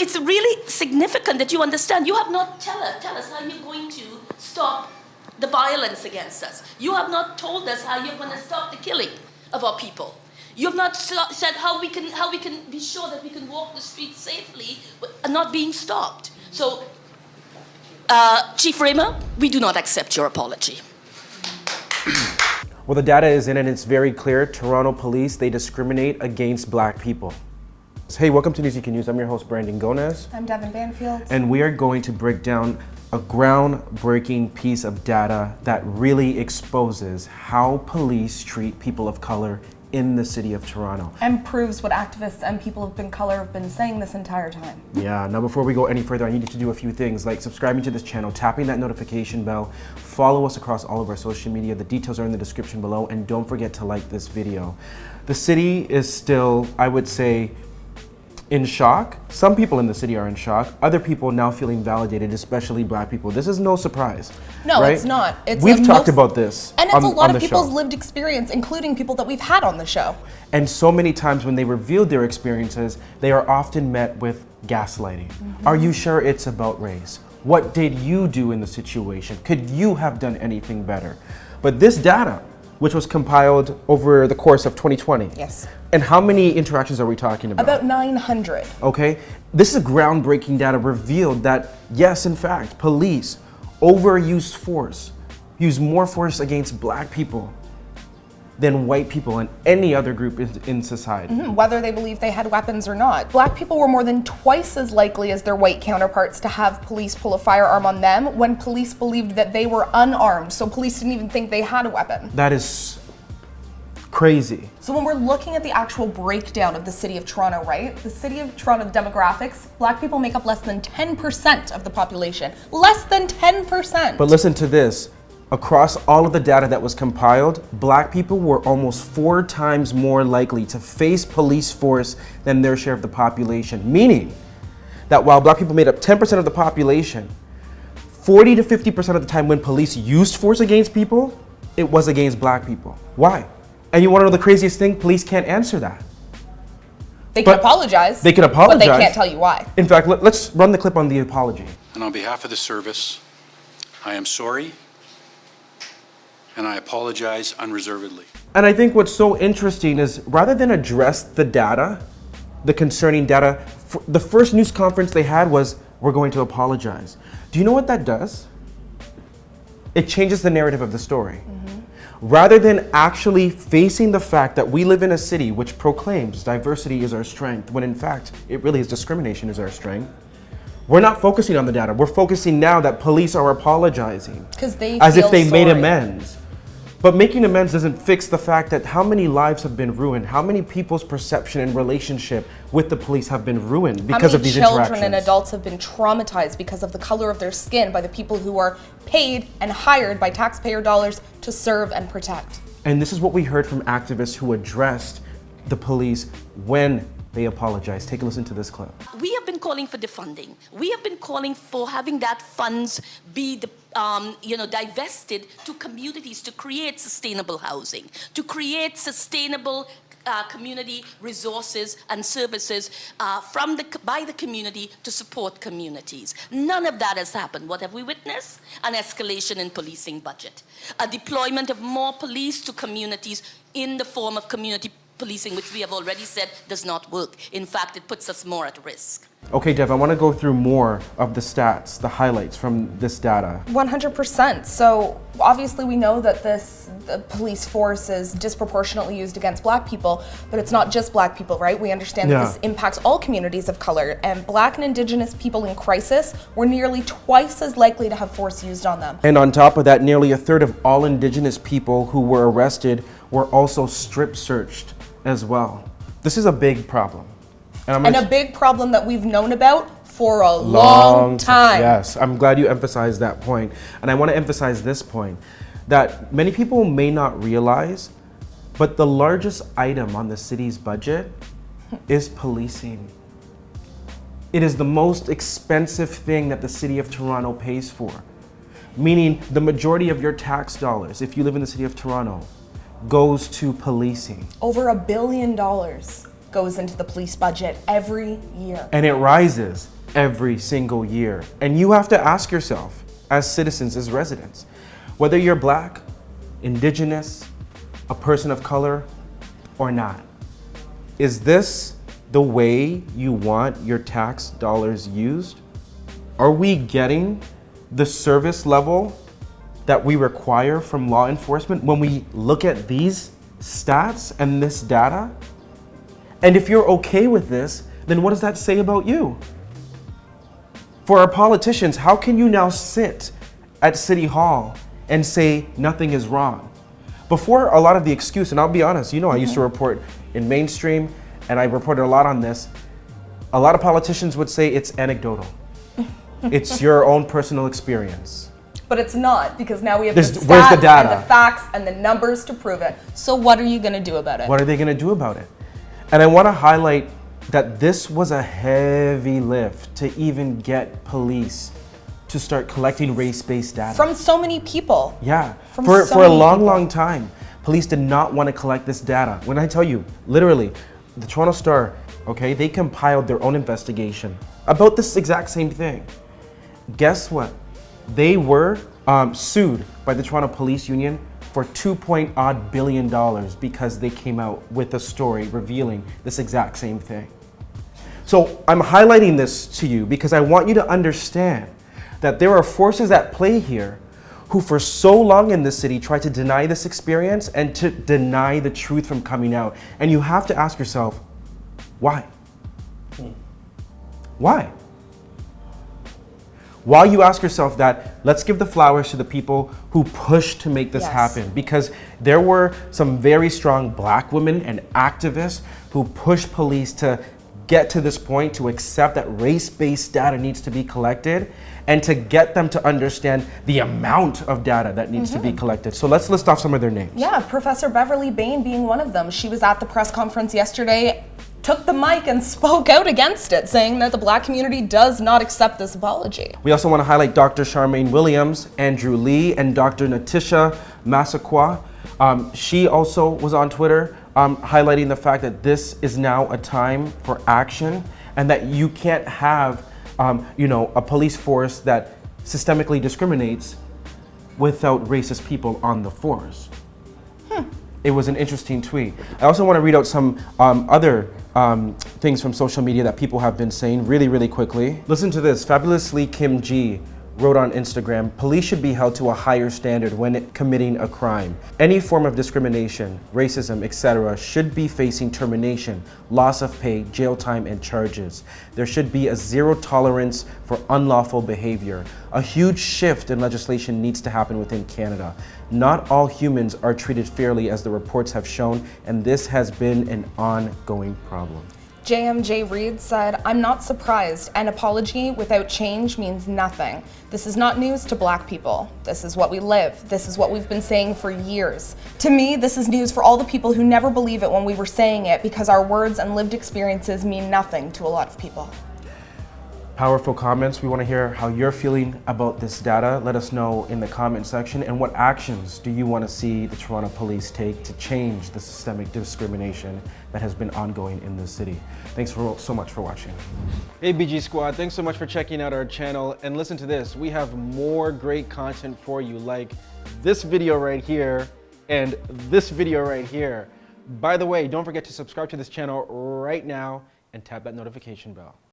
it's really significant that you understand. You have not tell us how you're going to stop the violence against us. You have not told us how you're going to stop the killing of our people. You have not said how we can be sure that we can walk the streets safely and not being stopped. So, Chief Raymer, we do not accept your apology. Well, the data is in and it's very clear. Toronto police, they discriminate against black people. Hey, welcome to News You Can Use. I'm your host, Brandon Gomez. I'm Devon Banfield. And we are going to break down a groundbreaking piece of data that really exposes how police treat people of color in the city of Toronto. And proves what activists and people of color have been saying this entire time. Yeah, now before we go any further, I need you to do a few things like subscribing to this channel, tapping that notification bell, follow us across all of our social media. The details are in the description below, and don't forget to like this video. The city is still, I would say, in shock. Some people in the city are in shock. Other people now feeling validated, especially black people. This is no surprise. No, right? It's not. We've talked about this and it's a lot of people's show. Lived experience, including people that we've had on the show. And so many times when they revealed their experiences, they are often met with gaslighting. Are you sure it's about race? What did you do in the situation? Could you have done anything better? But this data, which was compiled over the course of 2020. Yes. And how many interactions are we talking about? About 900. Okay. This is groundbreaking data revealed that, yes, in fact, police overused force, used more force against black people than white people and any other group in society. Whether they believe they had weapons or not. Black people were more than twice as likely as their white counterparts to have police pull a firearm on them when police believed that they were unarmed, so police didn't even think they had a weapon. That is crazy. So when we're looking at the actual breakdown of the city of Toronto, right? The city of Toronto demographics, black people make up less than 10% of the population. Less than 10%. But listen to this. Across all of the data that was compiled, black people were almost 4 times more likely to face police force than their share of the population. Meaning that while black people made up 10% of the population, 40 to 50% of the time when police used force against people, it was against black people. Why? And you want to know the craziest thing? Police can't answer that. They can apologize. They can apologize. But they can't tell you why. In fact, let's run the clip on the apology. And on behalf of the service, I am sorry, and I apologize unreservedly. And I think what's so interesting is rather than address the data, the concerning data, the first news conference they had was, we're going to apologize. Do you know what that does? It changes the narrative of the story. Rather than actually facing the fact that we live in a city which proclaims diversity is our strength, when in fact, it really is discrimination is our strength. We're not focusing on the data. We're focusing now that police are apologizing. As if they made amends. But making amends doesn't fix the fact that how many lives have been ruined, how many people's perception and relationship with the police have been ruined because of these interactions. How many children and adults have been traumatized because of the color of their skin by the people who are paid and hired by taxpayer dollars to serve and protect. And this is what we heard from activists who addressed the police when they apologized. Take a listen to this clip. We have been calling for defunding. We have been calling for having that funds be divested to communities to create sustainable housing, to create sustainable community resources and services by the community to support communities. None of that has happened. What have we witnessed? An escalation in policing budget, a deployment of more police to communities in the form of community policing, which we have already said does not work. In fact, it puts us more at risk. Okay, Dev, I want to go through more of the stats, the highlights from this data. 100%. So obviously we know that the police force is disproportionately used against black people, but it's not just black people, right? We understand that this impacts all communities of color, and black and indigenous people in crisis were nearly twice as likely to have force used on them. And on top of that, nearly a third of all indigenous people who were arrested were also strip searched as well. This is a big problem. And a big problem that we've known about for a long time. Yes, I'm glad you emphasized that point. And I want to emphasize this point, that many people may not realize, but the largest item on the city's budget is policing. It is the most expensive thing that the city of Toronto pays for. Meaning the majority of your tax dollars, if you live in the city of Toronto, goes to policing. Over $1 billion goes into the police budget every year. And it rises. every single year. And you have to ask yourself, as citizens, as residents, whether you're Black, Indigenous, a person of color, or not, is this the way you want your tax dollars used? Are we getting the service level that we require from law enforcement when we look at these stats and this data? And if you're okay with this, then what does that say about you? For our politicians, how can you now sit at City Hall and say nothing is wrong? Before, a lot of the excuse, and I'll be honest, you know, I used to report in mainstream, and I reported a lot on this. A lot of politicians would say it's anecdotal. It's your own personal experience. But it's not, because now we have Where's the the stats data? and the facts and the numbers to prove it. So what are you going to do about it? What are they going to do about it? And I want to highlight that this was a heavy lift to even get police to start collecting race-based data. From so many people. Yeah, From for so a many long, people. long time, police did not want to collect this data. When I tell you, literally, the Toronto Star, okay, they compiled their own investigation about this exact same thing. Guess what? They were sued by the Toronto Police Union for $2 billion because they came out with a story revealing this exact same thing. So I'm highlighting this to you because I want you to understand that there are forces at play here who for so long in this city try to deny this experience and to deny the truth from coming out. And you have to ask yourself, why? Why? While you ask yourself that, let's give the flowers to the people who pushed to make this Yes. happen, because there were some very strong Black women and activists who pushed police to get to this point, to accept that race-based data needs to be collected, and to get them to understand the amount of data that needs to be collected. So let's list off some of their names. Yeah, Professor Beverly Bain being one of them. She was at the press conference yesterday, took the mic and spoke out against it, saying that the Black community does not accept this apology. We also want to highlight Dr. Charmaine Williams, Andrew Lee, and Dr. Natisha Massaquoi. She also was on Twitter highlighting the fact that this is now a time for action and that you can't have a police force that systemically discriminates without racist people on the force. It was an interesting tweet. I also want to read out some other things from social media that people have been saying really, really quickly. Listen to this. Fabulously Kim G wrote on Instagram, police should be held to a higher standard when committing a crime. Any form of discrimination, racism, etc. should be facing termination, loss of pay, jail time, and charges. There should be a zero tolerance for unlawful behavior. A huge shift in legislation needs to happen within Canada. Not all humans are treated fairly, as the reports have shown, and this has been an ongoing problem. JMJ Reid said, I'm not surprised. An apology without change means nothing. This is not news to Black people. This is what we live. This is what we've been saying for years. To me, this is news for all the people who never believe it when we were saying it, because our words and lived experiences mean nothing to a lot of people. Powerful comments. We want to hear how you're feeling about this data. Let us know in the comment section. And what actions do you want to see the Toronto Police take to change the systemic discrimination that has been ongoing in this city? Thanks so much for watching. Hey BG Squad, thanks so much for checking out our channel. And listen to this, we have more great content for you, like this video right here and this video right here. By the way, don't forget to subscribe to this channel right now and tap that notification bell.